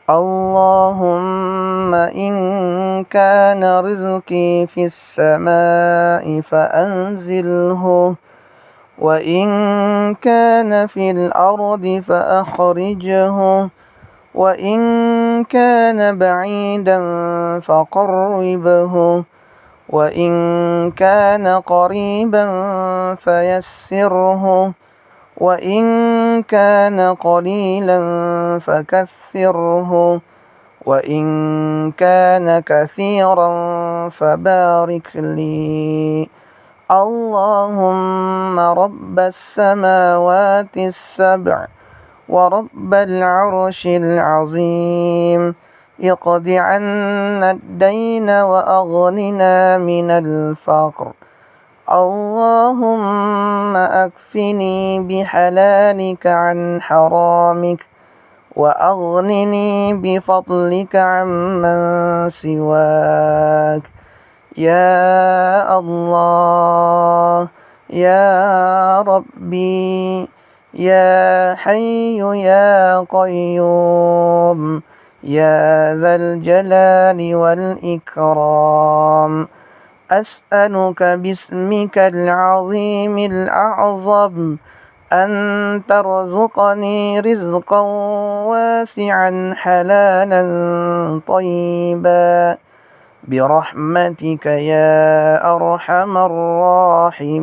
اللهم إن كان رزقي في السماء فأنزله، وإن كان في الأرض فأخرجه، وإن كان بعيدا فقربه، وإن كان قريبا فيسره، وإن كان قليلا فكثره، وإن كان كثيرا فبارك لي. اللهم رب السماوات السبع ورب العرش العظيم، اقض عنا الدين وأغننا من الفقر. اللهم أكفني بحلالك عن حرامك، وأغنني بفضلك عمن سواك. يا الله يا ربي يا حي يا قيوم يا ذا الجلال والإكرام، أسألك باسمك العظيم الأعظم أن ترزقني رزقا واسعا حلالا طيبا برحمتك يا أرحم الراحمين.